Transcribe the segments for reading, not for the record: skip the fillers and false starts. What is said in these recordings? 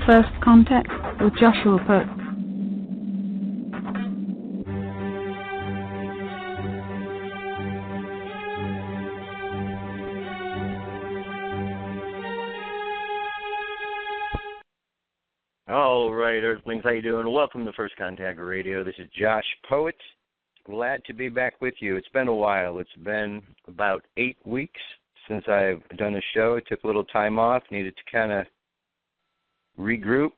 First Contact with Joshua Pope. All right, Earthlings, how you doing? Welcome to First Contact Radio. This is Josh Poet. Glad to be back with you. It's been a while. It's been about 8 weeks since I've done a show. I took a little time off, needed to kind of regroup,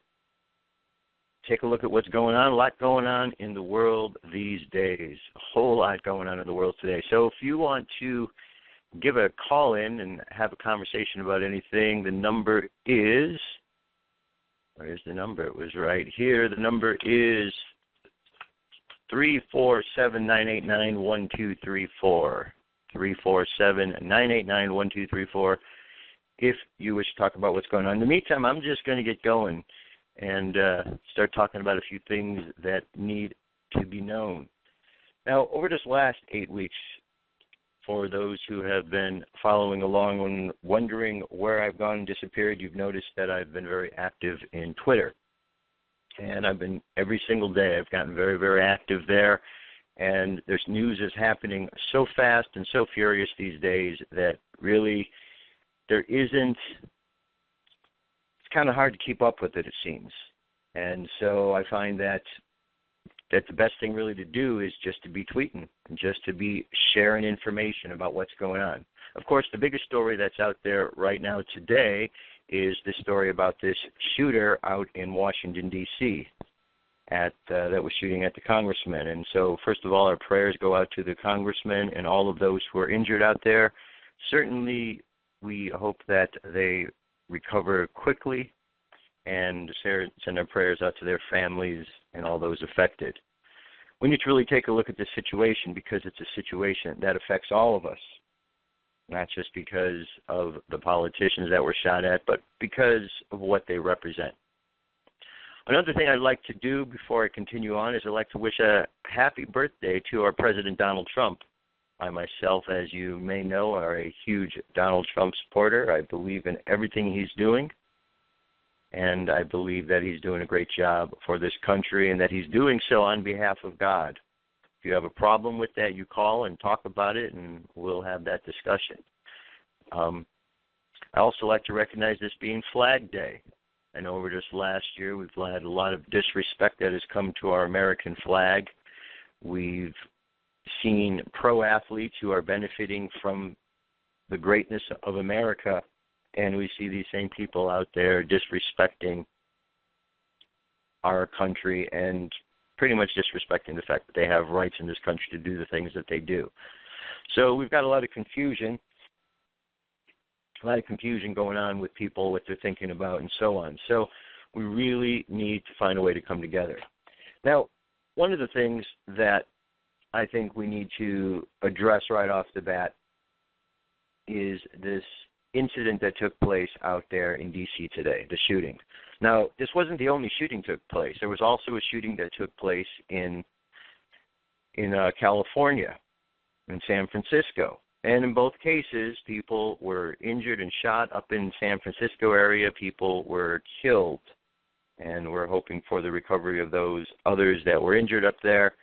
take a look at what's going on. A lot going on in the world these days. A whole lot going on in the world today. So if you want to give a call in and have a conversation about anything, the number is, where's the number? It was right here. The number is 347-989-1234. 347-989-1234 if you wish to talk about what's going on. In the meantime, I'm just going to get going and start talking about a few things that need to be known. Now, over this last 8 weeks, for those who have been following along and wondering where I've gone and disappeared, you've noticed that I've been very active in Twitter. And I've been, every single day, I've gotten very, very active there. And there's news is happening so fast and so furious these days that really there isn't, it's kind of hard to keep up with it seems. And so I find that the best thing really to do is just to be tweeting, just to be sharing information about what's going on. Of course, the biggest story that's out there right now today is the story about this shooter out in Washington, D.C., that was shooting at the congressman. And so, first of all, our prayers go out to the congressman and all of those who are injured out there. Certainly, we hope that they recover quickly and send our prayers out to their families and all those affected. We need to really take a look at this situation because it's a situation that affects all of us, not just because of the politicians that were shot at, but because of what they represent. Another thing I'd like to do before I continue on is I'd like to wish a happy birthday to our President Donald Trump. I myself, as you may know, are a huge Donald Trump supporter. I believe in everything he's doing, and I believe that he's doing a great job for this country and that he's doing so on behalf of God. If you have a problem with that, you call and talk about it, and we'll have that discussion. I also like to recognize this being Flag Day. I know over this last year we've had a lot of disrespect that has come to our American flag. We've seen pro athletes who are benefiting from the greatness of America, and we see these same people out there disrespecting our country and pretty much disrespecting the fact that they have rights in this country to do the things that they do. So we've got a lot of confusion going on with people, what they're thinking about, and so on. So we really need to find a way to come together. Now, one of the things that I think we need to address right off the bat is this incident that took place out there in D.C. today, the shooting. Now, this wasn't the only shooting that took place. There was also a shooting that took place in California, in San Francisco. And in both cases, people were injured and shot. Up in San Francisco area, people were killed. And we're hoping for the recovery of those others that were injured up there.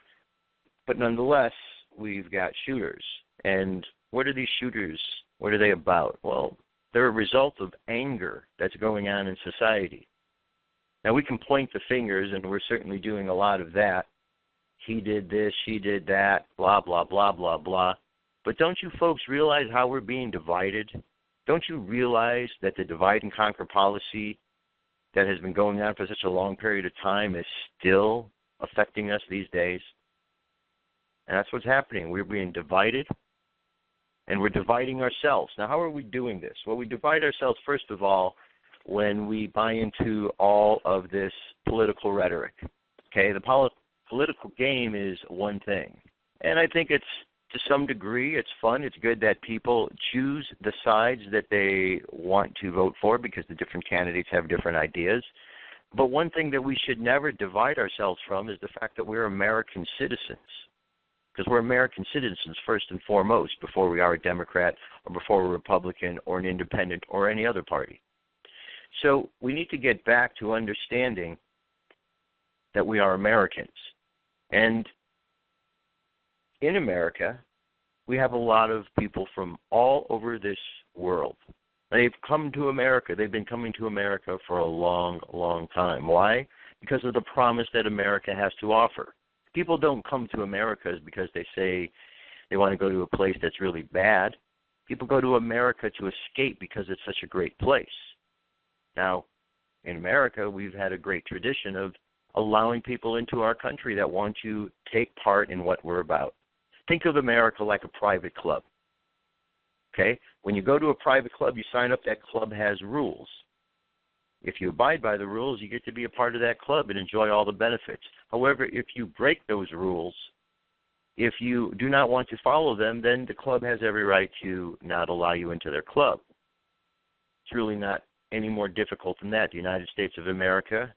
But nonetheless, we've got shooters. And what are these shooters? What are they about? Well, they're a result of anger that's going on in society. Now, we can point the fingers, and we're certainly doing a lot of that. He did this, she did that, blah, blah, blah, blah, blah. But don't you folks realize how we're being divided? Don't you realize that the divide and conquer policy that has been going on for such a long period of time is still affecting us these days? And that's what's happening. We're being divided, and we're dividing ourselves. Now, how are we doing this? Well, we divide ourselves, first of all, when we buy into all of this political rhetoric. Okay, the political game is one thing. And I think it's, to some degree, it's fun. It's good that people choose the sides that they want to vote for because the different candidates have different ideas. But one thing that we should never divide ourselves from is the fact that we're American citizens. Because we're American citizens first and foremost before we are a Democrat or before we're a Republican or an independent or any other party. So we need to get back to understanding that we are Americans. And in America, we have a lot of people from all over this world. They've come to America. They've been coming to America for a long, long time. Why? Because of the promise that America has to offer. People don't come to America because they say they want to go to a place that's really bad. People go to America to escape because it's such a great place. Now, in America, we've had a great tradition of allowing people into our country that want to take part in what we're about. Think of America like a private club. Okay? When you go to a private club, you sign up. That club has rules. If you abide by the rules, you get to be a part of that club and enjoy all the benefits. However, if you break those rules, if you do not want to follow them, then the club has every right to not allow you into their club. It's really not any more difficult than that. The United States of America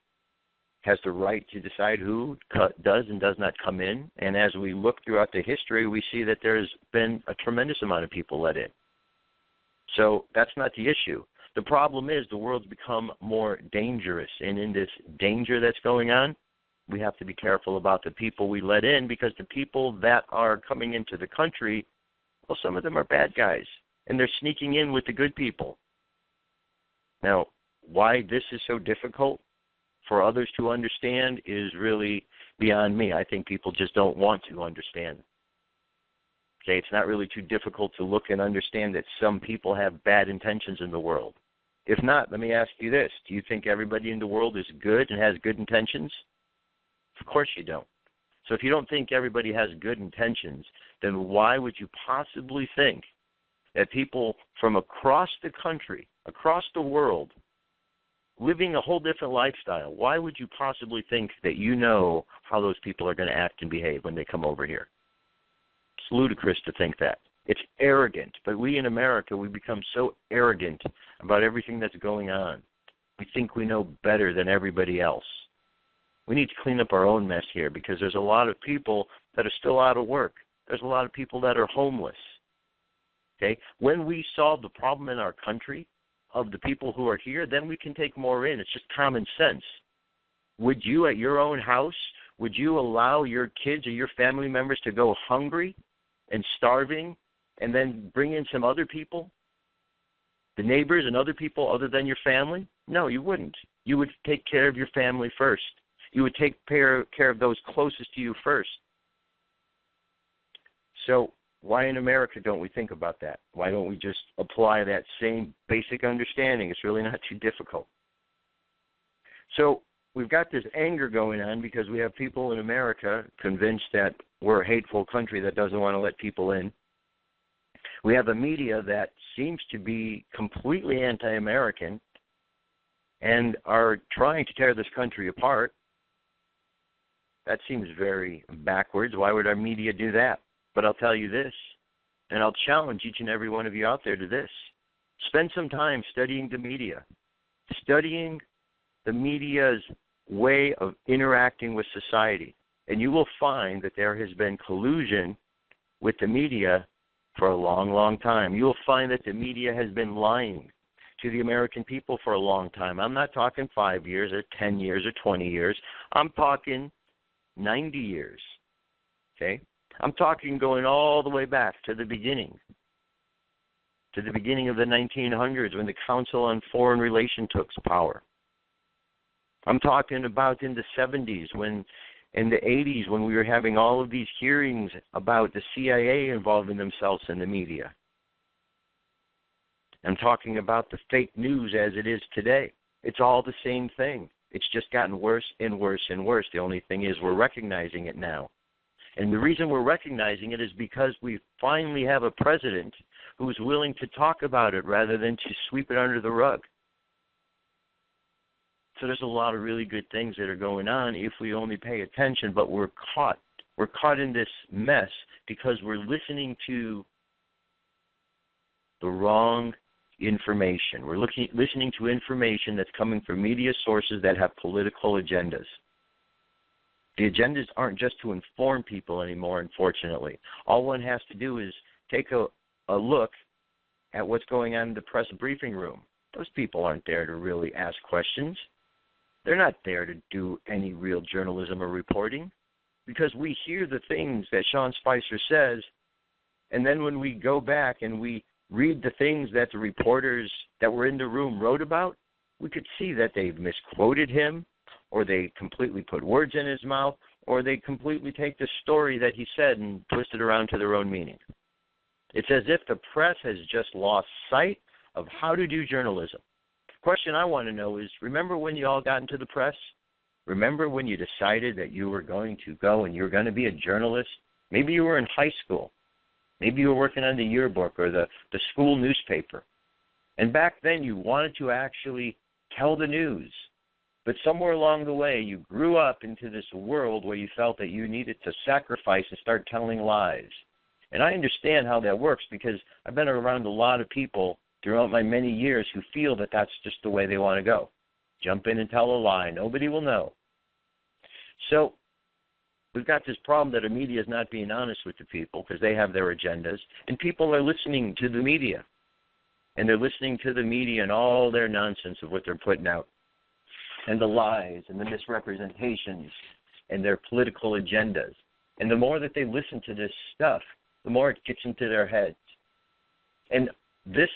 has the right to decide who does and does not come in. And as we look throughout the history, we see that there's been a tremendous amount of people let in. So that's not the issue. The problem is the world's become more dangerous. And in this danger that's going on, we have to be careful about the people we let in, because the people that are coming into the country, well, some of them are bad guys, and they're sneaking in with the good people. Now, why this is so difficult for others to understand is really beyond me. I think people just don't want to understand. Okay, it's not really too difficult to look and understand that some people have bad intentions in the world. If not, let me ask you this. Do you think everybody in the world is good and has good intentions? Of course you don't. So if you don't think everybody has good intentions, then why would you possibly think that people from across the country, across the world, living a whole different lifestyle, why would you possibly think that you know how those people are going to act and behave when they come over here? It's ludicrous to think that. It's arrogant. But we in America, we become so arrogant about everything that's going on. We think we know better than everybody else. We need to clean up our own mess here, because there's a lot of people that are still out of work. There's a lot of people that are homeless. Okay? When we solve the problem in our country of the people who are here, then we can take more in. It's just common sense. Would you, at your own house, would you allow your kids or your family members to go hungry and starving and then bring in some other people, the neighbors and other people other than your family? No, you wouldn't. You would take care of your family first. You would take care of those closest to you first. So why in America don't we think about that? Why don't we just apply that same basic understanding? It's really not too difficult. So we've got this anger going on because we have people in America convinced that we're a hateful country that doesn't want to let people in. We have a media that seems to be completely anti-American and are trying to tear this country apart. That seems very backwards. Why would our media do that? But I'll tell you this, and I'll challenge each and every one of you out there to this. Spend some time studying the media, studying the media's way of interacting with society, and you will find that there has been collusion with the media for a long, long time. You will find that the media has been lying to the American people for a long time. I'm not talking 5 years or 10 years or 20 years. I'm talking 90 years, okay? I'm talking going all the way back to the beginning of the 1900s when the Council on Foreign Relations took power. I'm talking about in the 70s, in the 80s, when we were having all of these hearings about the CIA involving themselves in the media. I'm talking about the fake news as it is today. It's all the same thing. It's just gotten worse and worse and worse. The only thing is we're recognizing it now. And the reason we're recognizing it is because we finally have a president who's willing to talk about it rather than to sweep it under the rug. So there's a lot of really good things that are going on if we only pay attention, but we're caught. We're caught in this mess because we're listening to the wrong information. We're listening to information that's coming from media sources that have political agendas. The agendas aren't just to inform people anymore, unfortunately. All one has to do is take a look at what's going on in the press briefing room. Those people aren't there to really ask questions. They're not there to do any real journalism or reporting, because we hear the things that Sean Spicer says, and then when we go back and we read the things that the reporters that were in the room wrote about, we could see that they've misquoted him, or they completely put words in his mouth, or they completely take the story that he said and twist it around to their own meaning. It's as if the press has just lost sight of how to do journalism. The question I want to know is, remember when you all got into the press? Remember when you decided that you were going to go and you were going to be a journalist? Maybe you were in high school. Maybe you were working on the yearbook or the school newspaper. And back then you wanted to actually tell the news. But somewhere along the way you grew up into this world where you felt that you needed to sacrifice and start telling lies. And I understand how that works, because I've been around a lot of people throughout my many years who feel that that's just the way they want to go. Jump in and tell a lie. Nobody will know. So we've got this problem that the media is not being honest with the people because they have their agendas, and people are listening to the media. And they're listening to the media and all their nonsense of what they're putting out, and the lies and the misrepresentations and their political agendas. And the more that they listen to this stuff, the more it gets into their heads. And this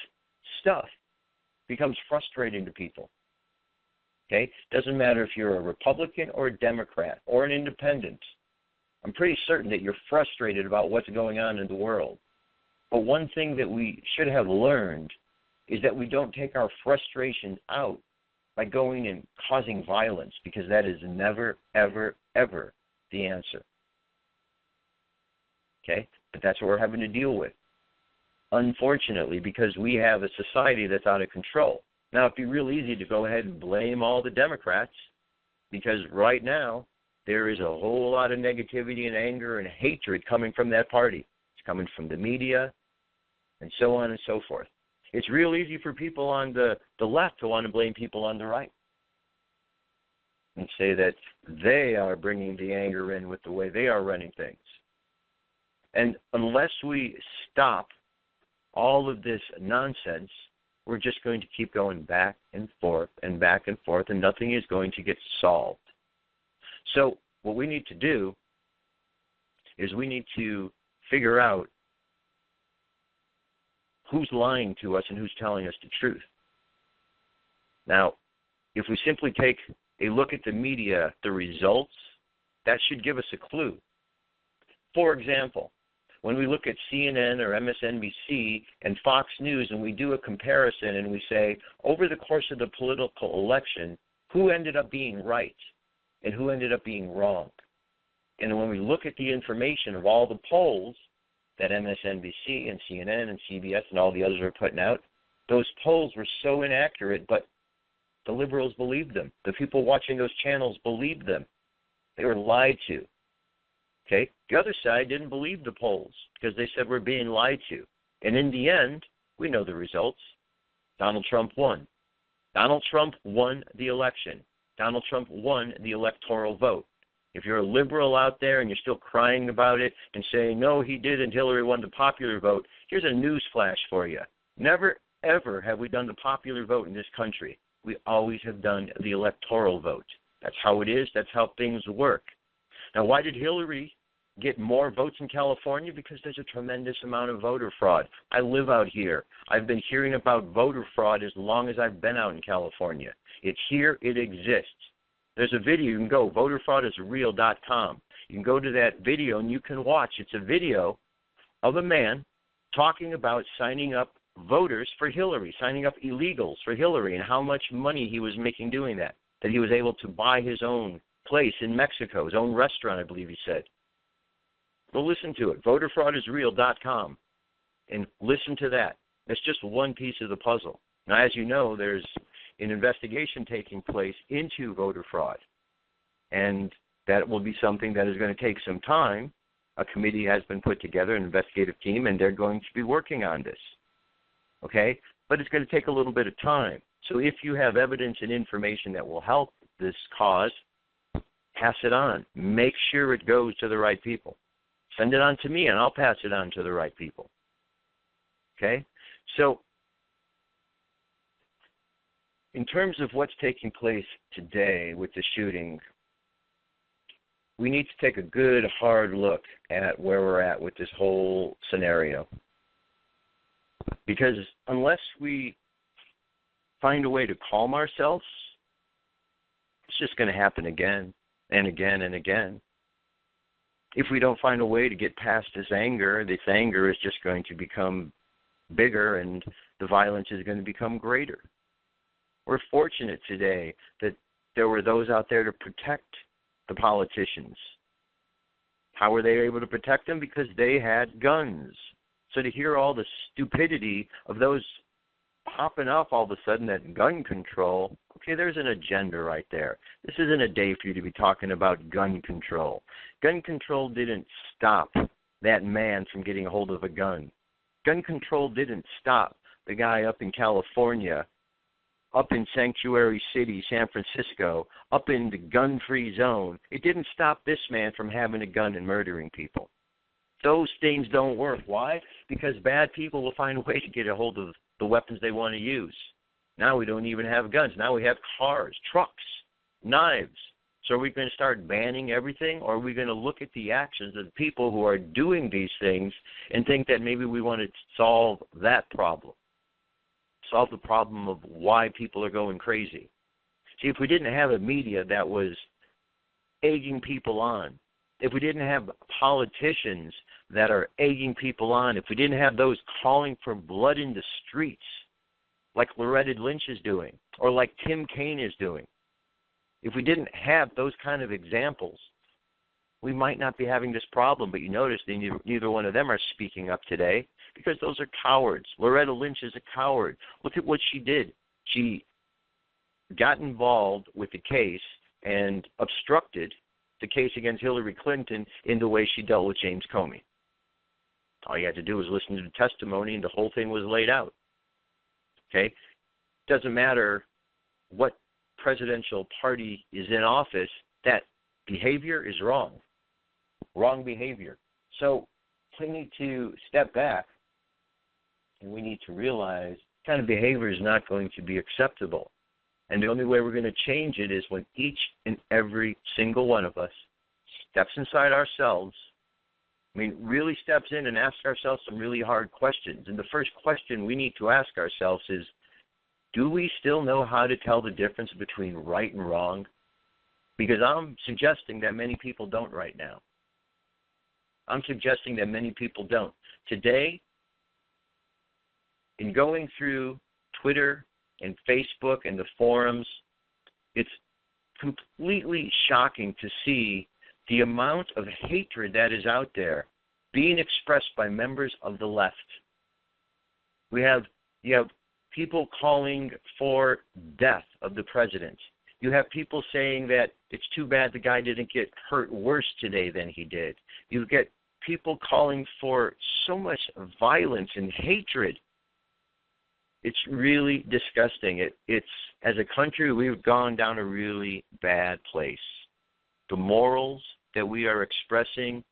stuff becomes frustrating to people. Okay? Doesn't matter if you're a Republican or a Democrat or an independent. I'm pretty certain that you're frustrated about what's going on in the world. But one thing that we should have learned is that we don't take our frustration out by going and causing violence, because that is never, ever, ever the answer. Okay? But that's what we're having to deal with, unfortunately, because we have a society that's out of control. Now, it'd be real easy to go ahead and blame all the Democrats, because right now there is a whole lot of negativity and anger and hatred coming from that party. It's coming from the media and so on and so forth. It's real easy for people on the left to want to blame people on the right and say that they are bringing the anger in with the way they are running things. And unless we stop all of this nonsense, we're just going to keep going back and forth and back and forth, and nothing is going to get solved. So what we need to do is we need to figure out who's lying to us and who's telling us the truth. Now, if we simply take a look at the media, the results, that should give us a clue. For example, when we look at CNN or MSNBC and Fox News and we do a comparison and we say, over the course of the political election, who ended up being right and who ended up being wrong? And when we look at the information of all the polls that MSNBC and CNN and CBS and all the others are putting out, those polls were so inaccurate, but the liberals believed them. The people watching those channels believed them. They were lied to. Okay? The other side didn't believe the polls because they said we're being lied to. And in the end, we know the results. Donald Trump won. Donald Trump won the election. Donald Trump won the electoral vote. If you're a liberal out there and you're still crying about it and saying, no, he didn't, Hillary won the popular vote, here's a news flash for you. Never, ever have we done the popular vote in this country. We always have done the electoral vote. That's how it is. That's how things work. Now, why did Hillary get more votes in California? Because there's a tremendous amount of voter fraud. I live out here. I've been hearing about voter fraud as long as I've been out in California. It's here. It exists. There's a video. You can go, voterfraudisreal.com. You can go to that video and you can watch. It's a video of a man talking about signing up voters for Hillary, signing up illegals for Hillary, and how much money he was making doing that he was able to buy his own place in Mexico, his own restaurant, I believe he said. Go listen to it, voterfraudisreal.com, and listen to that. That's just one piece of the puzzle. Now, as you know, there's an investigation taking place into voter fraud, and that will be something that is going to take some time. A committee has been put together, an investigative team, and they're going to be working on this. Okay? But it's going to take a little bit of time. So if you have evidence and information that will help this cause, pass it on. Make sure it goes to the right people. Send it on to me, and I'll pass it on to the right people. Okay? So in terms of what's taking place today with the shooting, we need to take a good, hard look at where we're at with this whole scenario. Because unless we find a way to calm ourselves, it's just going to happen again and again and again. If we don't find a way to get past this anger is just going to become bigger and the violence is going to become greater. We're fortunate today that there were those out there to protect the politicians. How were they able to protect them? Because they had guns. So to hear all the stupidity of those popping up all of a sudden at gun control, okay, there's an agenda right there. This isn't a day for you to be talking about gun control. Gun control didn't stop that man from getting a hold of a gun. Gun control didn't stop the guy up in California, up in Sanctuary City, San Francisco, up in the gun-free zone. It didn't stop this man from having a gun and murdering people. Those things don't work. Why? Because bad people will find a way to get a hold of the weapons they want to use. Now we don't even have guns. Now we have cars, trucks, knives. So are we going to start banning everything, or are we going to look at the actions of the people who are doing these things and think that maybe we want to solve that problem, solve the problem of why people are going crazy? See, if we didn't have a media that was egging people on, if we didn't have politicians that are egging people on, if we didn't have those calling for blood in the streets like Loretta Lynch is doing or like Tim Kaine is doing, if we didn't have those kind of examples, we might not be having this problem. But you notice neither one of them are speaking up today because those are cowards. Loretta Lynch is a coward. Look at what she did. She got involved with the case and obstructed the case against Hillary Clinton in the way she dealt with James Comey. All you had to do was listen to the testimony, and the whole thing was laid out. Okay? Doesn't matter what presidential party is in office, that behavior is wrong. Wrong behavior. So we need to step back, and we need to realize kind of behavior is not going to be acceptable. And the only way we're going to change it is when each and every single one of us steps inside ourselves, really steps in and asks ourselves some really hard questions. And the first question we need to ask ourselves is, do we still know how to tell the difference between right and wrong? Because I'm suggesting that many people don't right now. I'm suggesting that many people don't. Today, in going through Twitter and Facebook and the forums, it's completely shocking to see the amount of hatred that is out there being expressed by members of the left. You have people calling for death of the president. You have people saying that it's too bad the guy didn't get hurt worse today than he did. You get people calling for so much violence and hatred. It's really disgusting. It's as a country, we've gone down a really bad place. The morals that we are expressing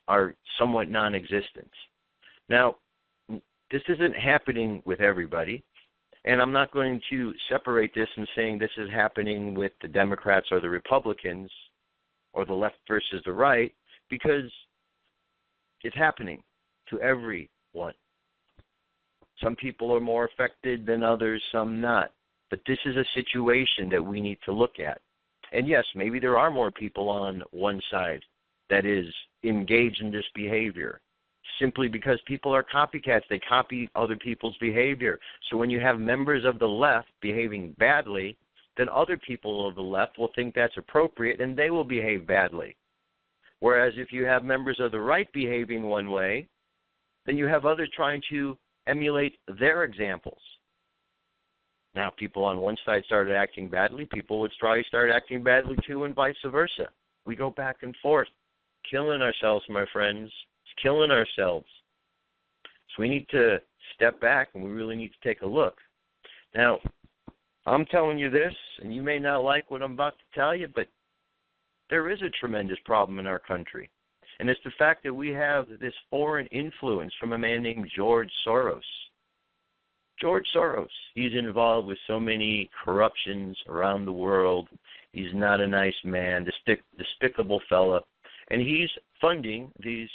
are somewhat non-existent. Now, this isn't happening with everybody, and I'm not going to separate this and saying this is happening with the Democrats or the Republicans or the left versus the right, because it's happening to everyone. Some people are more affected than others, some not. But this is a situation that we need to look at. And yes, maybe there are more people on one side that is engaged in this behavior, simply because people are copycats. They copy other people's behavior. So when you have members of the left behaving badly, then other people of the left will think that's appropriate and they will behave badly. Whereas if you have members of the right behaving one way, then you have others trying to emulate their examples. Now, people on one side started acting badly, people would probably start acting badly too, and vice versa. We go back and forth, killing ourselves, my friends, killing ourselves. So we need to step back, and we really need to take a look. Now, I'm telling you this, and you may not like what I'm about to tell you, but there is a tremendous problem in our country. And it's the fact that we have this foreign influence from a man named George Soros. George Soros. He's involved with so many corruptions around the world. He's not a nice man, despicable fella. And he's funding these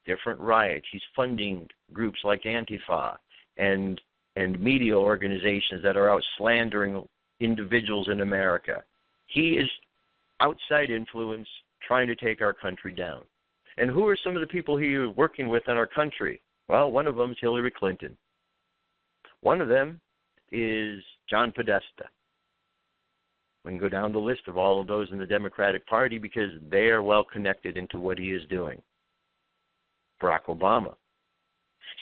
different riots. He's funding groups like Antifa and media organizations that are out slandering individuals in America. He is outside influence trying to take our country down. And who are some of the people he is working with in our country? Well, one of them is Hillary Clinton. One of them is John Podesta. We can go down the list of all of those in the Democratic Party because they are well connected into what he is doing. Barack Obama.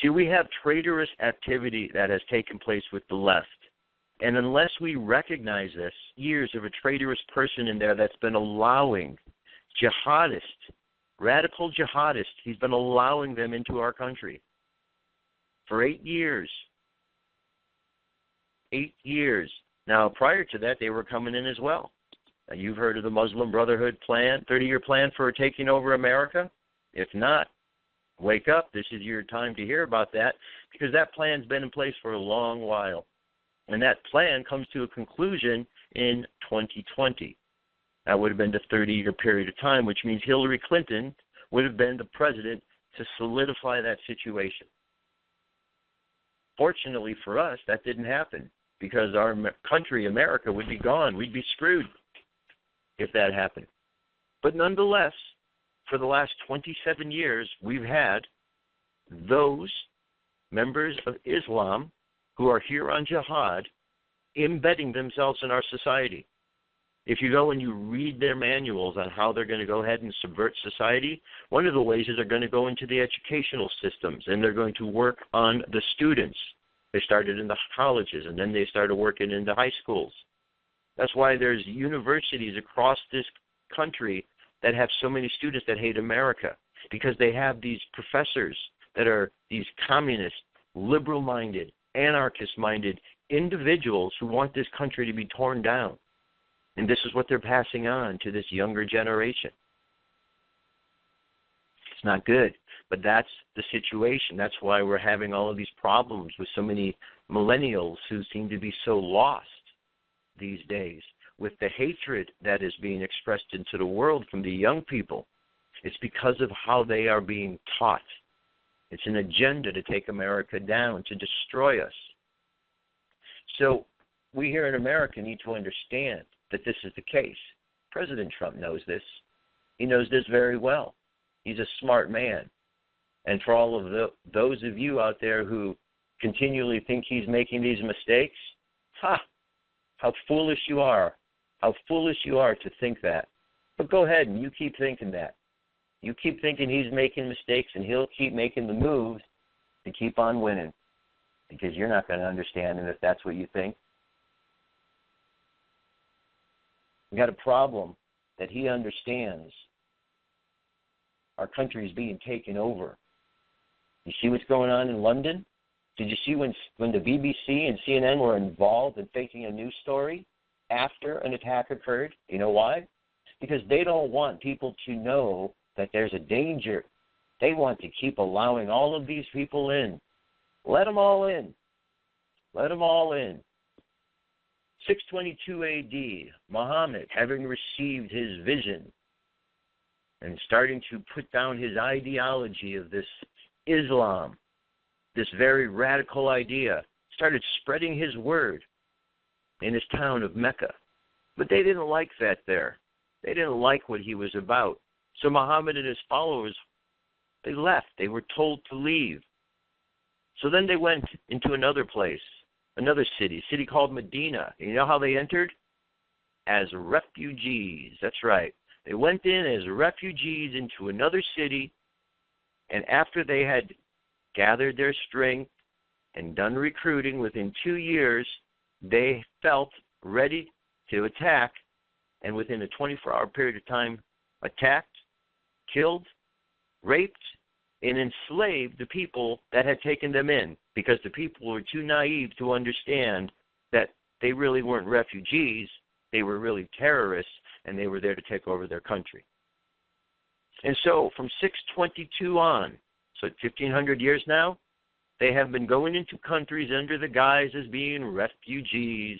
See, we have traitorous activity that has taken place with the left. And unless we recognize this, years of a traitorous person in there that's been allowing jihadists, radical jihadists, he's been allowing them into our country for 8 years. 8 years. Now, prior to that, they were coming in as well. Now, you've heard of the Muslim Brotherhood plan, 30-year plan for taking over America? If not, wake up. This is your time to hear about that because that plan's been in place for a long while. And that plan comes to a conclusion in 2020. That would have been the 30-year period of time, which means Hillary Clinton would have been the president to solidify that situation. Fortunately for us, that didn't happen because our country, America, would be gone. We'd be screwed if that happened. But nonetheless, for the last 27 years, we've had those members of Islam who are here on jihad embedding themselves in our society. If you go and you read their manuals on how they're going to go ahead and subvert society, one of the ways is they're going to go into the educational systems and they're going to work on the students. They started in the colleges and then they started working in the high schools. That's why there's universities across this country that have so many students that hate America, because they have these professors that are these communist, liberal-minded, anarchist-minded individuals who want this country to be torn down. And this is what they're passing on to this younger generation. It's not good, but that's the situation. That's why we're having all of these problems with so many millennials who seem to be so lost these days with the hatred that is being expressed into the world from the young people. It's because of how they are being taught. It's an agenda to take America down, to destroy us. So we here in America need to understand that this is the case. President Trump knows this. He knows this very well. He's a smart man. And for all of those of you out there who continually think he's making these mistakes, how foolish you are. How foolish you are to think that. But go ahead and you keep thinking that. You keep thinking he's making mistakes and he'll keep making the moves to keep on winning, because you're not going to understand him if that's what you think. We got a problem that he understands. Our country is being taken over. You see what's going on in London? Did you see when the BBC and CNN were involved in faking a news story after an attack occurred? You know why? Because they don't want people to know that there's a danger. They want to keep allowing all of these people in. Let them all in. Let them all in. 622 A.D., Muhammad, having received his vision and starting to put down his ideology of this Islam, this very radical idea, started spreading his word in his town of Mecca. But they didn't like that there. They didn't like what he was about. So Muhammad and his followers, they left. They were told to leave. So then they went into another place, another city, a city called Medina. You know how they entered? As refugees. That's right. They went in as refugees into another city, and after they had gathered their strength and done recruiting, within 2 years, they felt ready to attack, and within a 24-hour period of time, attacked, killed, raped, and enslaved the people that had taken them in, because the people were too naive to understand that they really weren't refugees, they were really terrorists, and they were there to take over their country. And so from 622 on, so 1,500 years now, They have been going into countries under the guise as being refugees.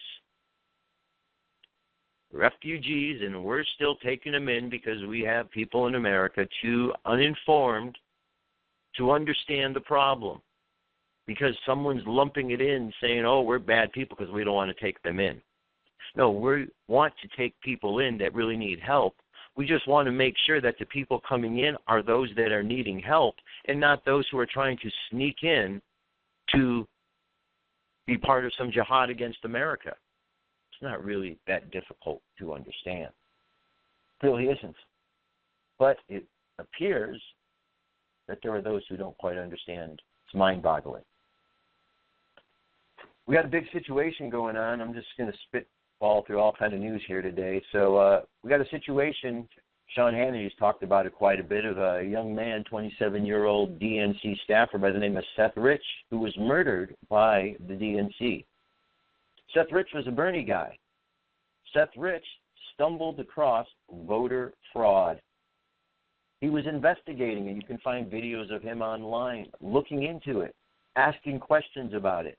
Refugees, and we're still taking them in because we have people in America too uninformed to understand the problem. Because someone's lumping it in saying, oh, we're bad people because we don't want to take them in. No, we want to take people in that really need help. We just want to make sure that the people coming in are those that are needing help and not those who are trying to sneak in to be part of some jihad against America. It's not really that difficult to understand. It really isn't. But it appears that there are those who don't quite understand. It's mind-boggling. We got a big situation going on. I'm just going to spitball through all kind of news here today. So we got a situation, Sean Hannity's talked about it quite a bit, of a young man, 27-year-old DNC staffer by the name of Seth Rich, who was murdered by the DNC. Seth Rich was a Bernie guy. Seth Rich stumbled across voter fraud. He was investigating, and you can find videos of him online, looking into it, asking questions about it.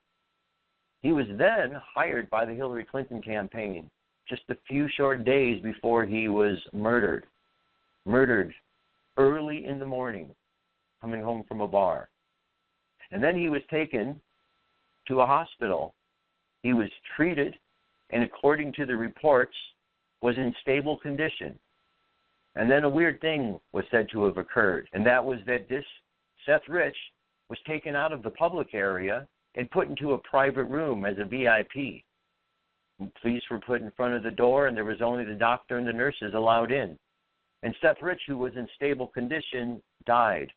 He was then hired by the Hillary Clinton campaign just a few short days before he was murdered. Murdered early in the morning, coming home from a bar. And then he was taken to a hospital. He was treated, and according to the reports, was in stable condition. And then a weird thing was said to have occurred, and that was that this Seth Rich was taken out of the public area and put into a private room as a VIP. Police were put in front of the door, and there was only the doctor and the nurses allowed in. And Seth Rich, who was in stable condition, died.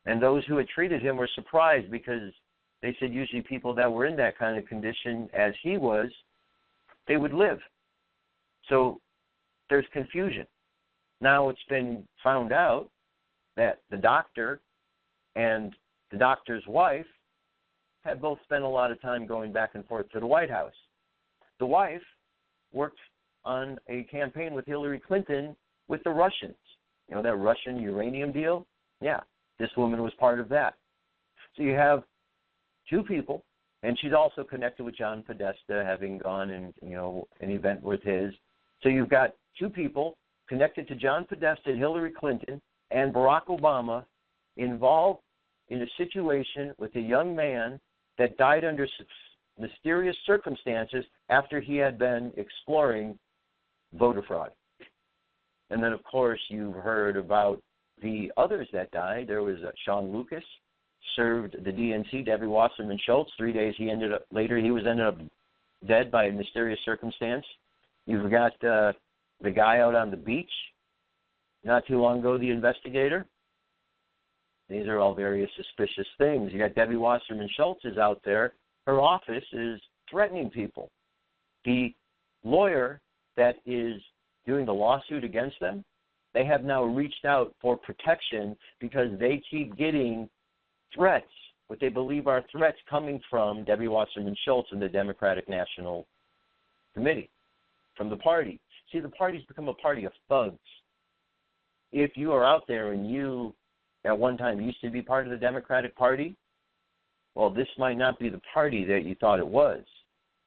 And those who had treated him were surprised because they said usually people that were in that kind of condition as he was, they would live. So there's confusion. Now it's been found out that the doctor and the doctor's wife had both spent a lot of time going back and forth to the White House. The wife worked on a campaign with Hillary Clinton with the Russians. You know, that Russian uranium deal? Yeah, this woman was part of that. So you have two people, and she's also connected with John Podesta, having gone in, an event with his. So you've got two people connected to John Podesta and Hillary Clinton and Barack Obama involved in a situation with a young man that died under mysterious circumstances after he had been exploring voter fraud. And then, of course, you've heard about the others that died. There was Sean Lucas, served the DNC, Debbie Wasserman Schultz. 3 days later, he was ended up dead by a mysterious circumstance. You've got the guy out on the beach not too long ago, the investigator. These are all very suspicious things. You got Debbie Wasserman Schultz is out there. Her office is threatening people. The lawyer that is doing the lawsuit against them, they have now reached out for protection because they keep getting threats, what they believe are threats coming from Debbie Wasserman Schultz and the Democratic National Committee, from the party. See, the party's become a party of thugs. If you are out there and you at one time used to be part of the Democratic Party, well, this might not be the party that you thought it was.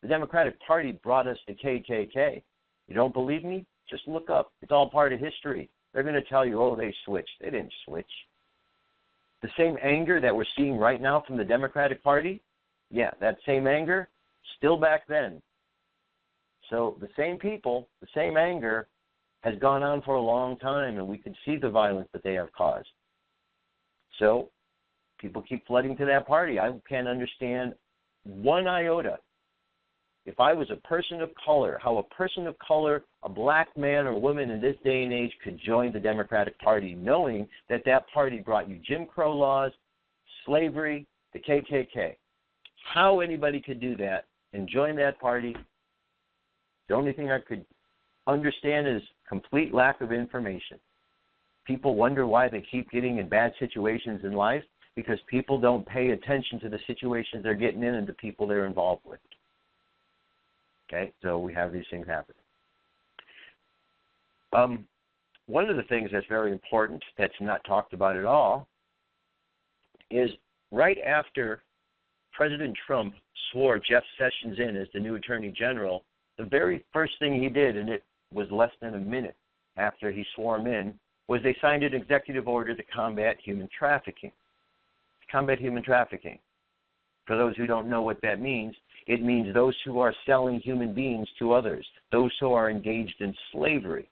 The Democratic Party brought us the KKK. You don't believe me? Just look up. It's all part of history. They're going to tell you, oh, they switched. They didn't switch. The same anger that we're seeing right now from the Democratic Party, yeah, that same anger, still back then. So the same people, the same anger has gone on for a long time, and we can see the violence that they have caused. So people keep flooding to that party. I can't understand one iota. If I was a person of color, how a person of color, a black man or woman in this day and age could join the Democratic Party knowing that that party brought you Jim Crow laws, slavery, the KKK. How anybody could do that and join that party, the only thing I could understand is complete lack of information. People wonder why they keep getting in bad situations in life because people don't pay attention to the situations they're getting in and the people they're involved with. Okay, so we have these things happening. One of the things that's very important that's not talked about at all is right after President Trump swore Jeff Sessions in as the new Attorney General, the very first thing he did, and it was less than a minute after he swore him in, was they signed an executive order to combat human trafficking. Combat human trafficking. For those who don't know what that means, it means those who are selling human beings to others, those who are engaged in slavery.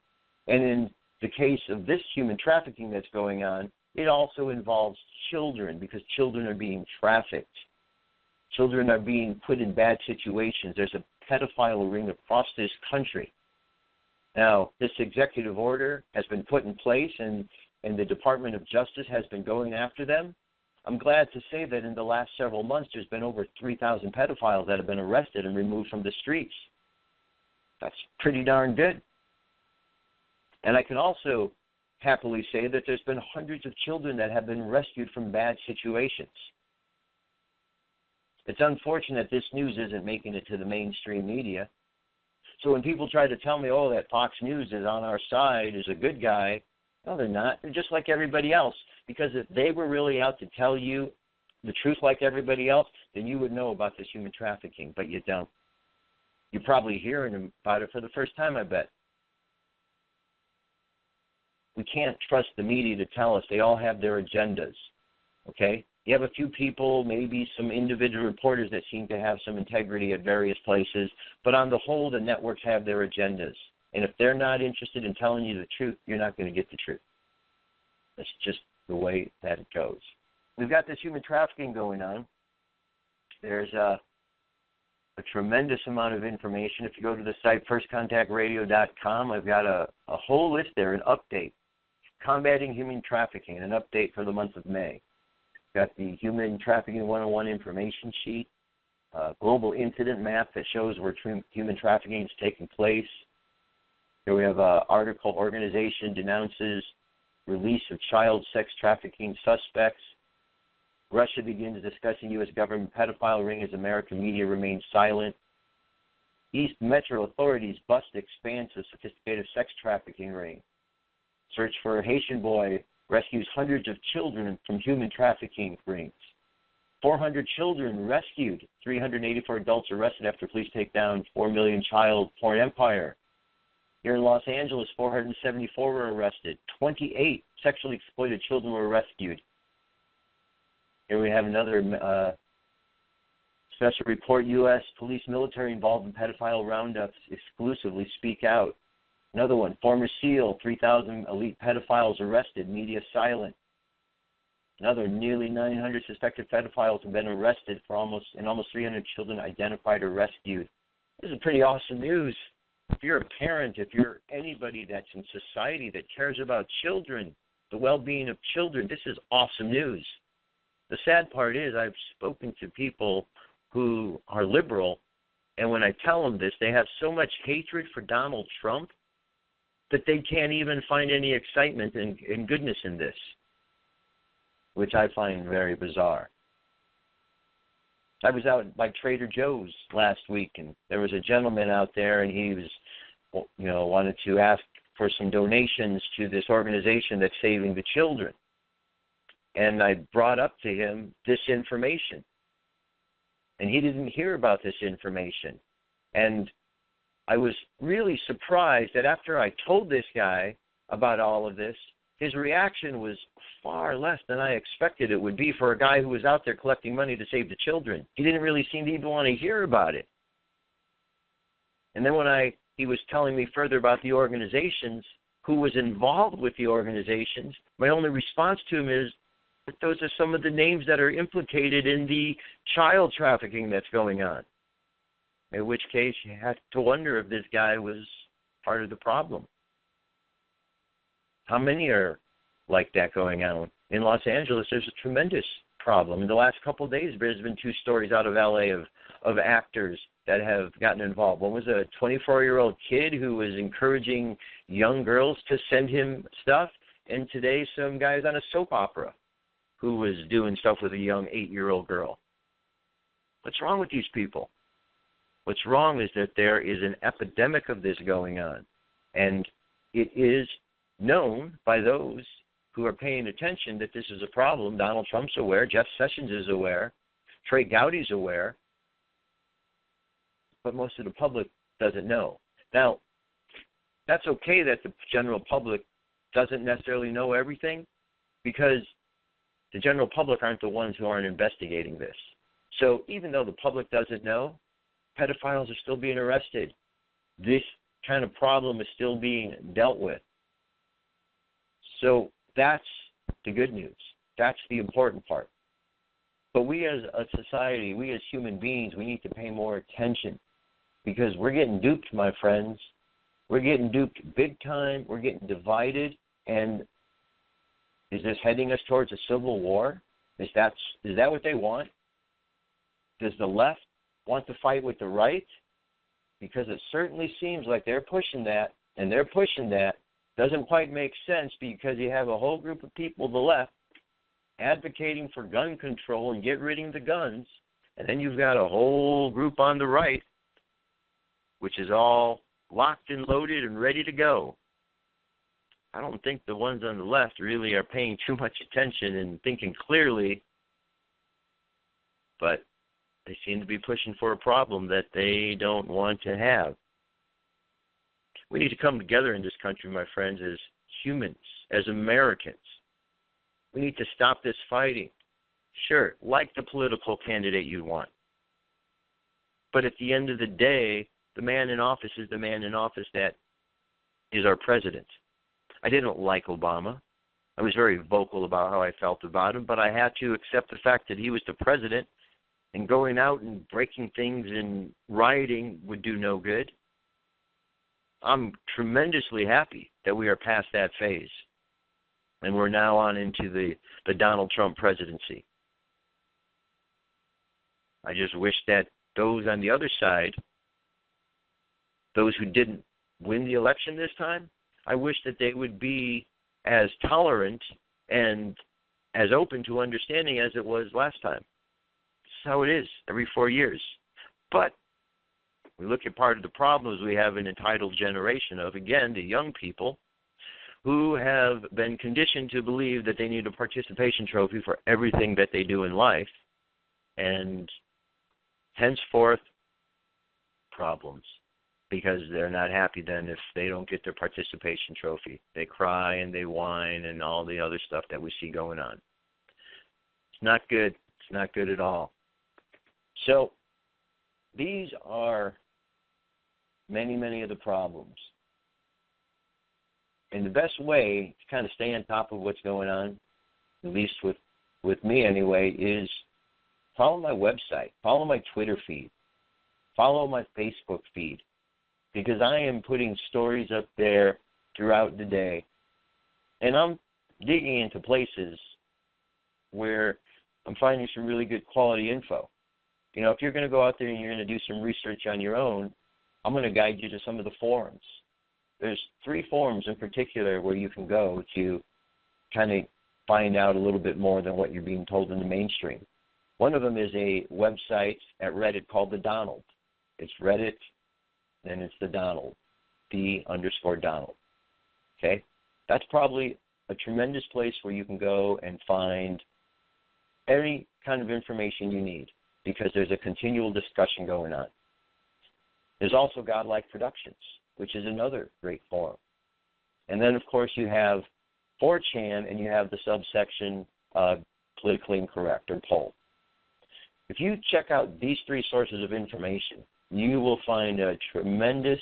And in the case of this human trafficking that's going on, it also involves children because children are being trafficked. Children are being put in bad situations. There's a pedophile ring across this country. Now, this executive order has been put in place, and the Department of Justice has been going after them. I'm glad to say that in the last several months, there's been over 3,000 pedophiles that have been arrested and removed from the streets. That's pretty darn good. And I can also happily say that there's been hundreds of children that have been rescued from bad situations. It's unfortunate this news isn't making it to the mainstream media. So when people try to tell me, oh, that Fox News is on our side, is a good guy, no, they're not. They're just like everybody else. Because if they were really out to tell you the truth like everybody else, then you would know about this human trafficking, but you don't. You're probably hearing about it for the first time, I bet. We can't trust the media to tell us. They all have their agendas, okay? You have a few people, maybe some individual reporters that seem to have some integrity at various places, but on the whole, the networks have their agendas. And if they're not interested in telling you the truth, you're not going to get the truth. That's just the way that it goes. We've got this human trafficking going on. There's a tremendous amount of information. If you go to the site firstcontactradio.com, I've got a whole list there, an update. Combating human trafficking, an update for the month of May. Got the Human Trafficking 101 information sheet, global incident map that shows where human trafficking is taking place. Here we have an article, organization denounces release of child sex trafficking suspects. Russia begins discussing U.S. government pedophile ring as American media remains silent. East Metro authorities bust expansive sophisticated sex trafficking ring. Search for Haitian boy rescues hundreds of children from human trafficking rings. 400 children rescued. 384 adults arrested after police take down 4 million child porn empire. Here in Los Angeles, 474 were arrested. 28 sexually exploited children were rescued. Here we have another special report. U.S. police military involved in pedophile roundups exclusively speak out. Another one, former SEAL, 3,000 elite pedophiles arrested, media silent. Another, nearly 900 suspected pedophiles have been arrested for almost 300 children identified or rescued. This is pretty awesome news. If you're a parent, if you're anybody that's in society that cares about children, the well-being of children, this is awesome news. The sad part is I've spoken to people who are liberal, and when I tell them this, they have so much hatred for Donald Trump that they can't even find any excitement and goodness in this, which I find very bizarre. I was out by Trader Joe's last week, and there was a gentleman out there, and he was, wanted to ask for some donations to this organization that's saving the children. And I brought up to him this information, and he didn't hear about this information. And I was really surprised that after I told this guy about all of this, his reaction was far less than I expected it would be for a guy who was out there collecting money to save the children. He didn't really seem to even want to hear about it. And then when he was telling me further about the organizations, who was involved with the organizations, my only response to him is that those are some of the names that are implicated in the child trafficking that's going on. In which case, you have to wonder if this guy was part of the problem. How many are like that going on? In Los Angeles, there's a tremendous problem. In the last couple of days, there's been 2 stories out of L.A. of actors that have gotten involved. One was a 24-year-old kid who was encouraging young girls to send him stuff, and today some guy's on a soap opera who was doing stuff with a young 8-year-old girl. What's wrong with these people? What's wrong is that there is an epidemic of this going on, and it is known by those who are paying attention that this is a problem. Donald Trump's aware. Jeff Sessions is aware. Trey Gowdy's aware, but most of the public doesn't know. Now, that's okay that the general public doesn't necessarily know everything, because the general public aren't the ones who aren't investigating this. So even though the public doesn't know, pedophiles are still being arrested. This kind of problem is still being dealt with. So that's the good news. That's the important part. But we as a society, we as human beings, we need to pay more attention, because we're getting duped, my friends. We're getting duped big time. We're getting divided. And is this heading us towards a civil war? Is that what they want? Does the left want to fight with the right? Because it certainly seems like they're pushing that, and they're pushing that. Doesn't quite make sense, because you have a whole group of people, the left, advocating for gun control and get rid of the guns, and then you've got a whole group on the right, which is all locked and loaded and ready to go. I don't think the ones on the left really are paying too much attention and thinking clearly, but they seem to be pushing for a problem that they don't want to have. We need to come together in this country, my friends, as humans, as Americans. We need to stop this fighting. Sure, like the political candidate you want. But at the end of the day, the man in office is the man in office that is our president. I didn't like Obama. I was very vocal about how I felt about him, but I had to accept the fact that he was the president, and going out and breaking things and rioting would do no good. I'm tremendously happy that we are past that phase, and we're now on into the Donald Trump presidency. I just wish that those on the other side, those who didn't win the election this time, I wish that they would be as tolerant and as open to understanding as it was last time. That's how it is every 4 years. But we look at part of the problems. We have an entitled generation of, again, the young people who have been conditioned to believe that they need a participation trophy for everything that they do in life, and henceforth problems, because they're not happy then if they don't get their participation trophy. They cry and they whine and all the other stuff that we see going on. It's not good. It's not good at all. So these are many, many of the problems. And the best way to kind of stay on top of what's going on, at least with me anyway, is follow my website, follow my Twitter feed, follow my Facebook feed, because I am putting stories up there throughout the day, and I'm digging into places where I'm finding some really good quality info. You know, if you're going to go out there and you're going to do some research on your own, I'm going to guide you to some of the forums. There's 3 forums in particular where you can go to kind of find out a little bit more than what you're being told in the mainstream. One of them is a website at Reddit called The Donald. It's Reddit, and it's The Donald, _Donald. Okay? That's probably a tremendous place where you can go and find any kind of information you need, because there's a continual discussion going on. There's also Godlike Productions, which is another great forum. And then, of course, you have 4chan, and you have the subsection Politically Incorrect, or POL. If you check out these 3 sources of information, you will find a tremendous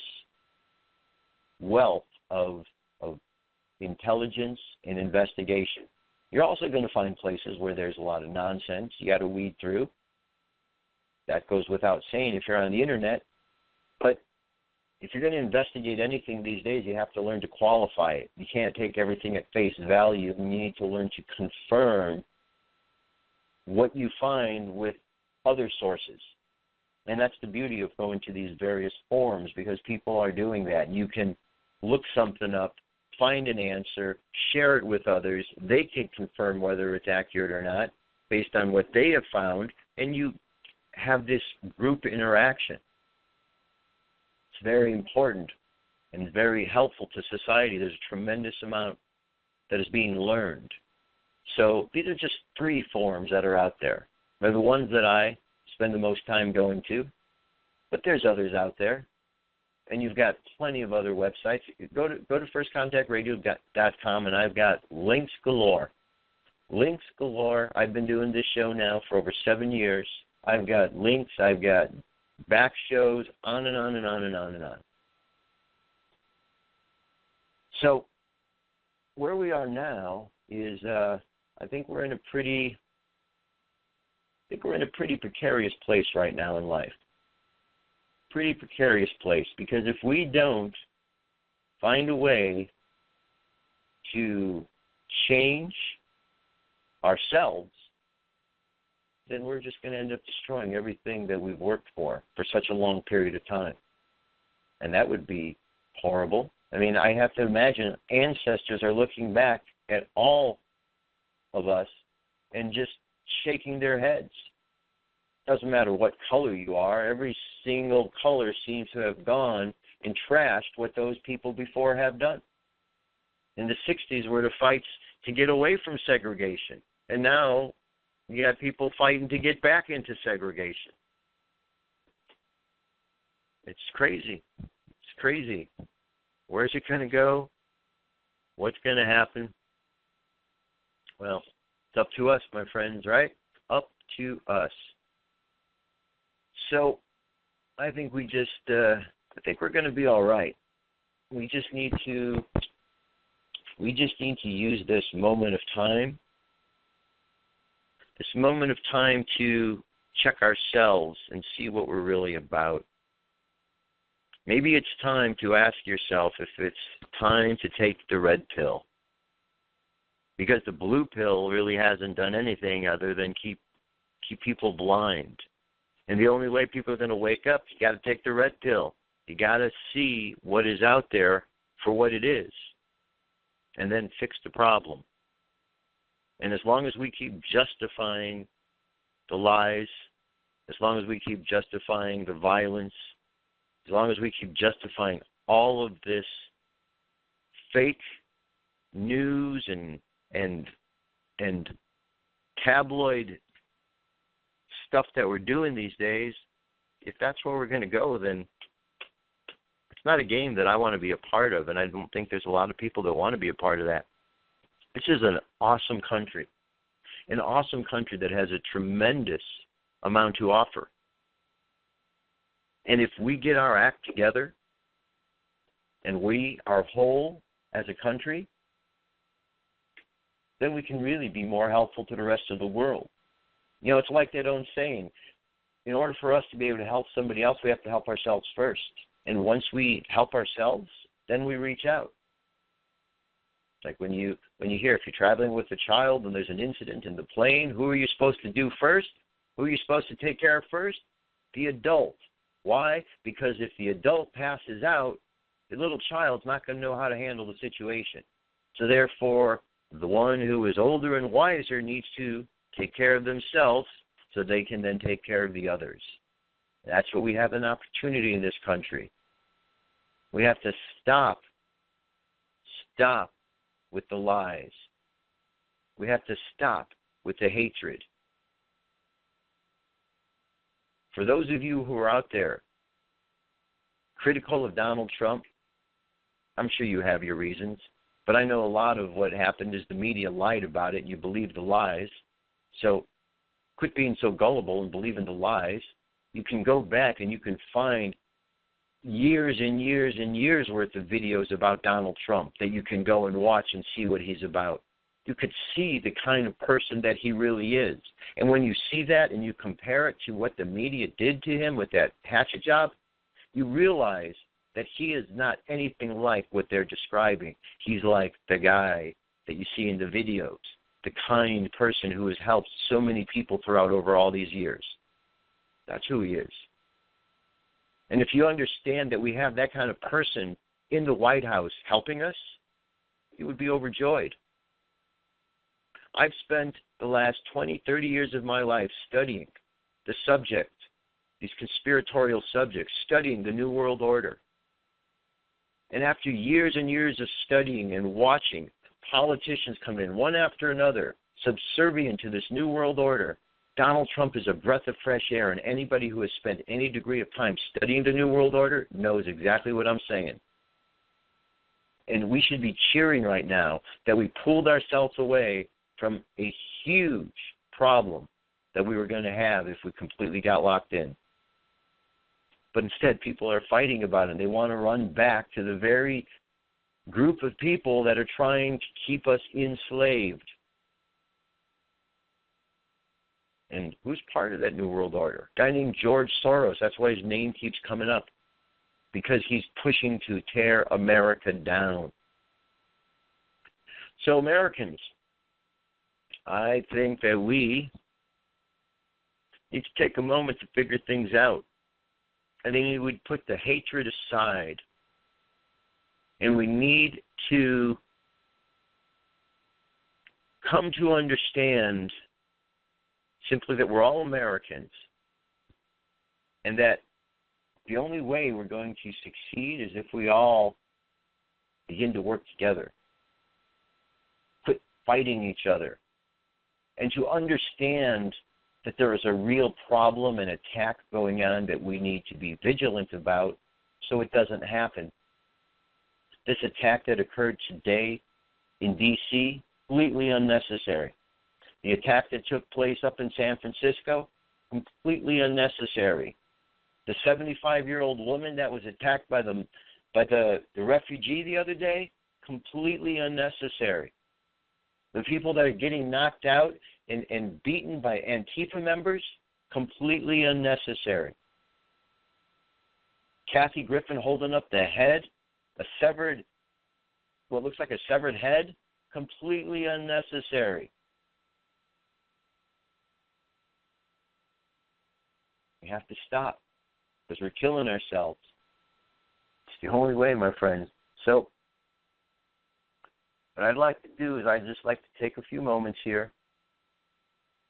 wealth of intelligence and investigation. You're also going to find places where there's a lot of nonsense you got to weed through. That goes without saying if you're on the internet. But if you're going to investigate anything these days, you have to learn to qualify it. You can't take everything at face value, and you need to learn to confirm what you find with other sources. And that's the beauty of going to these various forums, because people are doing that. You can look something up, find an answer, share it with others. They can confirm whether it's accurate or not based on what they have found, and you have this group interaction. It's very important and very helpful to society. There's a tremendous amount that is being learned. So these are just 3 forums that are out there. are the ones that I spend the most time going to, but there's others out there. And you've got plenty of other websites. Go to firstcontactradio.com, and I've got links galore. Links galore. I've been doing this show now for over 7 years. I've got links. I've got back shows, on and on and on and on and on. So where we are now is, I think we're in a pretty precarious place right now in life. Pretty precarious place, because if we don't find a way to change ourselves, then we're just going to end up destroying everything that we've worked for such a long period of time. And that would be horrible. I mean, I have to imagine ancestors are looking back at all of us and just shaking their heads. Doesn't matter what color you are, every single color seems to have gone and trashed what those people before have done. In the 60s were the fights to get away from segregation. And now you got people fighting to get back into segregation. It's crazy. It's crazy. Where's it going to go? What's going to happen? Well, it's up to us, my friends, right? Up to us. So I think we're going to be all right. We just need to use this moment of time to check ourselves and see what we're really about. Maybe it's time to ask yourself if it's time to take the red pill, because the blue pill really hasn't done anything other than keep people blind. And the only way people are going to wake up, you got to take the red pill. You got to see what is out there for what it is, and then fix the problem. And as long as we keep justifying the lies, as long as we keep justifying the violence, as long as we keep justifying all of this fake news and tabloid stuff that we're doing these days, if that's where we're going to go, then it's not a game that I want to be a part of, and I don't think there's a lot of people that want to be a part of that. This is an awesome country that has a tremendous amount to offer. And if we get our act together and we are whole as a country, then we can really be more helpful to the rest of the world. You know, it's like that old saying, in order for us to be able to help somebody else, we have to help ourselves first. And once we help ourselves, then we reach out. Like when you hear, if you're traveling with a child and there's an incident in the plane, who are you supposed to do first? Who are you supposed to take care of first? The adult. Why? Because if the adult passes out, the little child's not going to know how to handle the situation. So therefore, the one who is older and wiser needs to take care of themselves so they can then take care of the others. That's what we have an opportunity in this country. We have to stop with the lies. We have to stop with the hatred. For those of you who are out there critical of Donald Trump, I'm sure you have your reasons, but I know a lot of what happened is the media lied about it. You believe the lies. So quit being so gullible and believe in the lies. You can go back and you can find years and years and years worth of videos about Donald Trump that you can go and watch and see what he's about. You could see the kind of person that he really is. And when you see that and you compare it to what the media did to him with that hatchet job, you realize that he is not anything like what they're describing. He's like the guy that you see in the videos, the kind person who has helped so many people throughout over all these years. That's who he is. And if you understand that we have that kind of person in the White House helping us, you would be overjoyed. I've spent the last 20, 30 years of my life studying the subject, these conspiratorial subjects, studying the New World Order. And after years and years of studying and watching politicians come in one after another, subservient to this New World Order, Donald Trump is a breath of fresh air, and anybody who has spent any degree of time studying the New World Order knows exactly what I'm saying. And we should be cheering right now that we pulled ourselves away from a huge problem that we were going to have if we completely got locked in. But instead, people are fighting about it. They want to run back to the very group of people that are trying to keep us enslaved. And who's part of that New World Order? A guy named George Soros. That's why his name keeps coming up, because he's pushing to tear America down. So Americans, I think that we need to take a moment to figure things out. I think we would put the hatred aside, and we need to come to understand simply that we're all Americans, and that the only way we're going to succeed is if we all begin to work together, quit fighting each other, and to understand that there is a real problem and attack going on that we need to be vigilant about so it doesn't happen. This attack that occurred today in D.C., completely unnecessary. The attack that took place up in San Francisco, completely unnecessary. The 75-year-old woman that was attacked by the refugee the other day, completely unnecessary. The people that are getting knocked out and beaten by Antifa members, completely unnecessary. Kathy Griffin holding up the head, what looks like a severed head, completely unnecessary. We have to stop, because we're killing ourselves. It's the only way, my friends. So what I'd like to do is I'd just like to take a few moments here.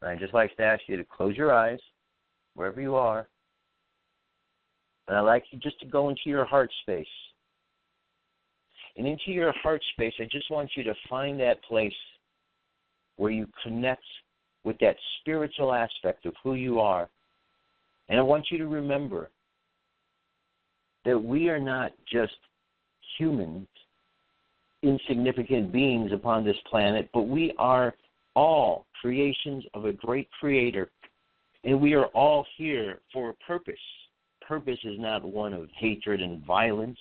And I'd just like to ask you to close your eyes, wherever you are. And I'd like you just to go into your heart space. And into your heart space, I just want you to find that place where you connect with that spiritual aspect of who you are. And I want you to remember that we are not just humans, insignificant beings upon this planet, but we are all creations of a great creator. And we are all here for a purpose. Purpose is not one of hatred and violence,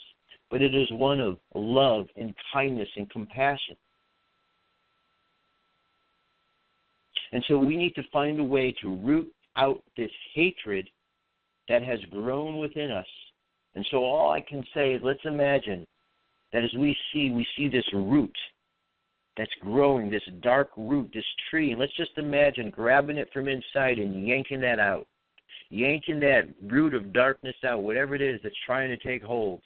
but it is one of love and kindness and compassion. And so we need to find a way to root out this hatred that has grown within us. And so all I can say is, let's imagine that as we see this root that's growing, this dark root, this tree, and let's just imagine grabbing it from inside and yanking that out, yanking that root of darkness out, whatever it is that's trying to take hold.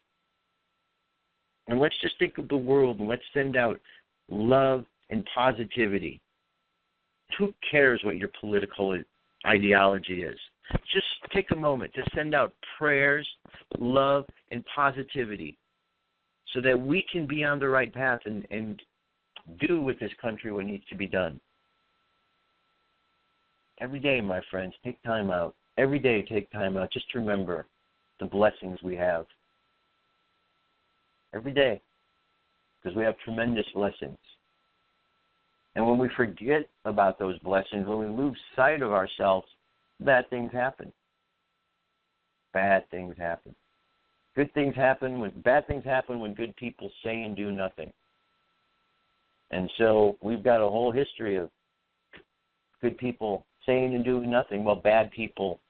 And let's just think of the world, and let's send out love and positivity. Who cares what your political ideology is? Just take a moment to send out prayers, love, and positivity so that we can be on the right path and do with this country what needs to be done. Every day, my friends, take time out. Every day, take time out. Just remember the blessings we have. Every day, because we have tremendous blessings. And when we forget about those blessings, when we lose sight of ourselves, bad things happen. Bad things happen. Bad things happen when good people say and do nothing. And so we've got a whole history of good people saying and doing nothing while bad people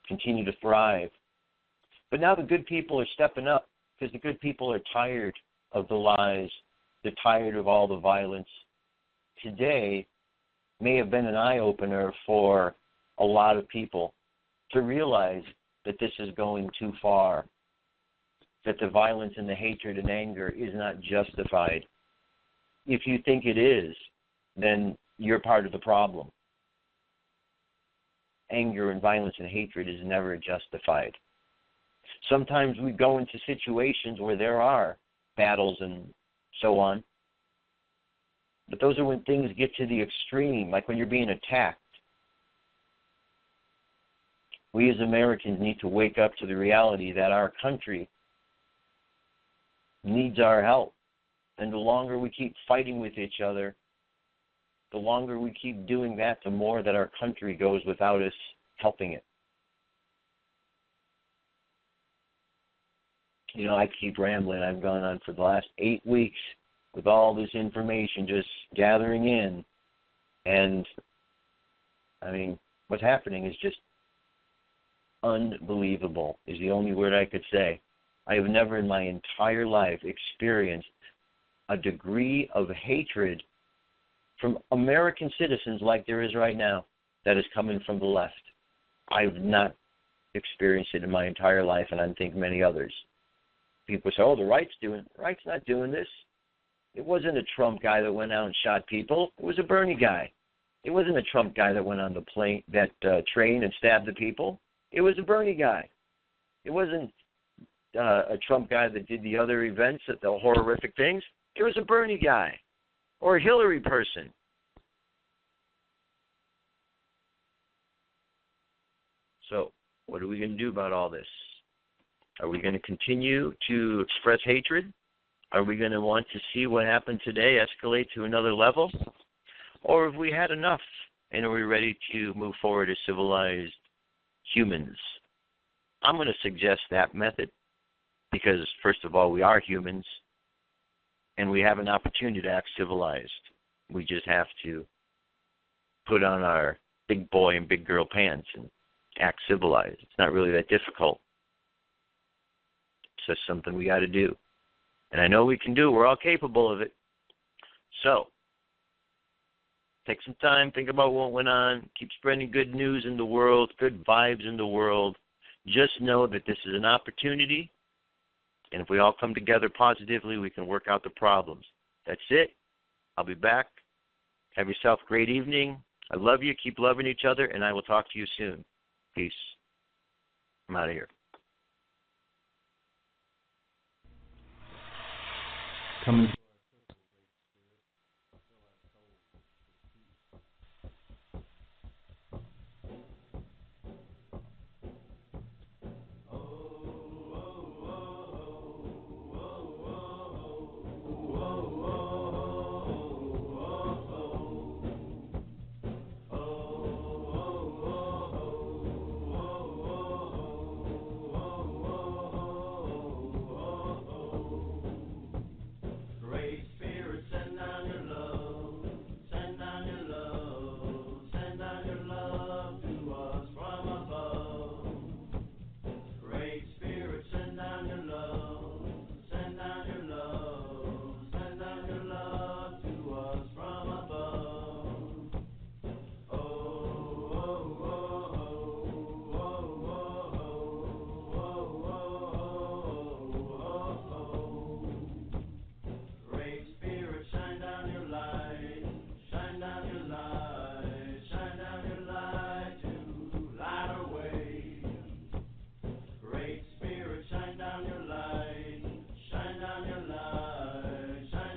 continue to thrive. But now the good people are stepping up, because the good people are tired of the lies. They're tired of all the violence. Today may have been an eye-opener for a lot of people to realize that this is going too far, that the violence and the hatred and anger is not justified. If you think it is, then you're part of the problem. Anger and violence and hatred is never justified. Sometimes we go into situations where there are battles and so on, but those are when things get to the extreme, like when you're being attacked. We as Americans need to wake up to the reality that our country needs our help. And the longer we keep fighting with each other, the longer we keep doing that, the more that our country goes without us helping it. You know, I keep rambling. I've gone on for the last 8 weeks with all this information just gathering in. And, I mean, what's happening is just unbelievable, is the only word I could say. I have never in my entire life experienced a degree of hatred from American citizens like there is right now that is coming from the left. I've not experienced it in my entire life, and I think many others. People say, oh, the right's not doing this. It wasn't a Trump guy that went out and shot people. It was a Bernie guy. It wasn't a Trump guy that went on the train and stabbed the people. It was a Bernie guy. It wasn't a Trump guy that did the other events, the horrific things. It was a Bernie guy or a Hillary person. So what are we going to do about all this? Are we going to continue to express hatred? Are we going to want to see what happened today escalate to another level? Or have we had enough and are we ready to move forward as civilized humans? I'm going to suggest that method because, first of all, we are humans and we have an opportunity to act civilized. We just have to put on our big boy and big girl pants and act civilized. It's not really that difficult. It's just something we got to do. And I know we can do it. We're all capable of it. So, take some time, think about what went on, keep spreading good news in the world, good vibes in the world. Just know that this is an opportunity, and if we all come together positively, we can work out the problems. That's it. I'll be back. Have yourself a great evening. I love you. Keep loving each other, and I will talk to you soon. Peace. I'm out of here. Coming.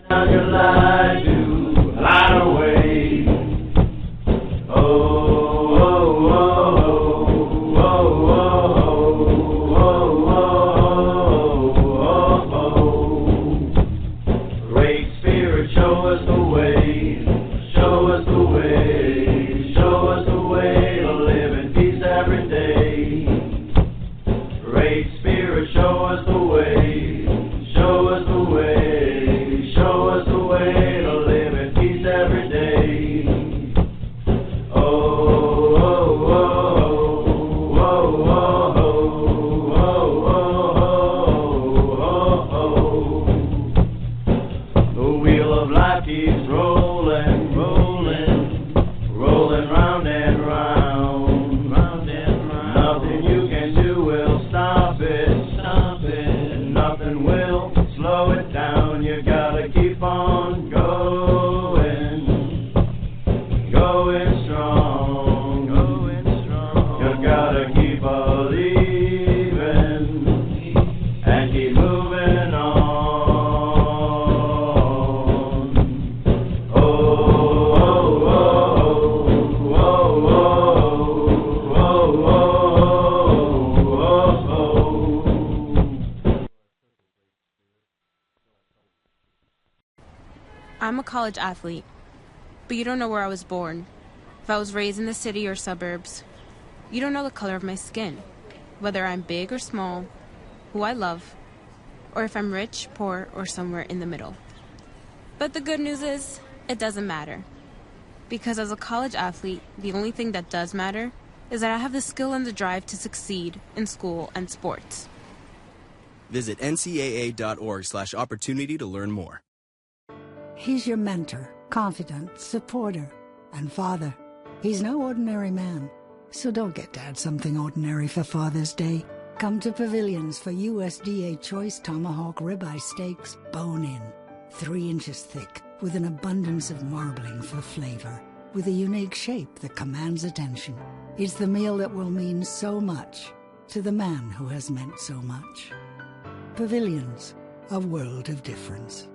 Shine your light to light a way. Oh, oh, oh, oh, oh, oh, oh, oh. Great Spirit, show us the way. Show us the way. Show us the way to live in peace every day. Great Spirit, show us the way. Show us the way. Show us the way to live in peace every day. Oh, oh, oh, oh, oh, oh, oh, oh. The wheel of life keeps rolling, rolling, rolling round and round, round and round. Nothing you can do will stop it, stop it. Nothing will slow it down. You gotta keep on going, going strong, going strong. You gotta keep believing and keep moving on. Oh, oh, oh, oh, oh, oh, oh, oh. I'm a college athlete, but you don't know where I was born. If I was raised in the city or suburbs. You don't know the color of my skin, whether I'm big or small, who I love, or if I'm rich, poor, or somewhere in the middle. But the good news is, it doesn't matter. Because as a college athlete, the only thing that does matter is that I have the skill and the drive to succeed in school and sports. Visit ncaa.org/opportunity to learn more. He's your mentor, confidant, supporter, and father. He's no ordinary man, so don't get Dad something ordinary for Father's Day. Come to Pavilions for USDA Choice Tomahawk Ribeye Steaks, bone-in, 3 inches thick, with an abundance of marbling for flavor, with a unique shape that commands attention. It's the meal that will mean so much to the man who has meant so much. Pavilions, a world of difference.